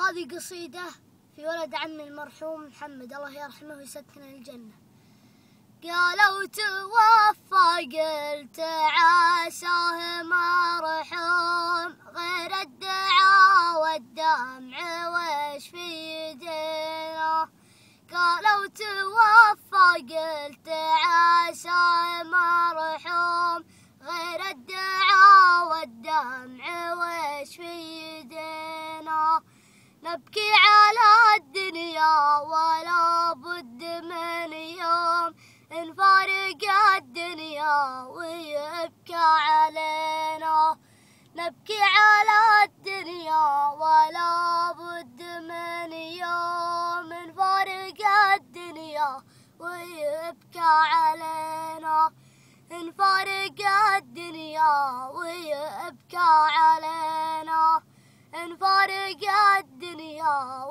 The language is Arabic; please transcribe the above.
هذه قصيدة في ولد عمي المرحوم محمد الله يرحمه ويسكنه الجنة. قالوا توفى قلت عاشاه مرحوم، غير الدعاء والدمع وش في يدينا. قالوا توفى قلت عاشاه مرحوم، غير الدعاء والدمع وش في يدينا. نبكي على الدنيا ولا بد من يوم نفارق الدنيا ويبكى علينا. نبكي على الدنيا ولا بد من يوم نفارق الدنيا ويبكى علينا. نفارق الدنيا ويبكى علينا. نفارق الدنيا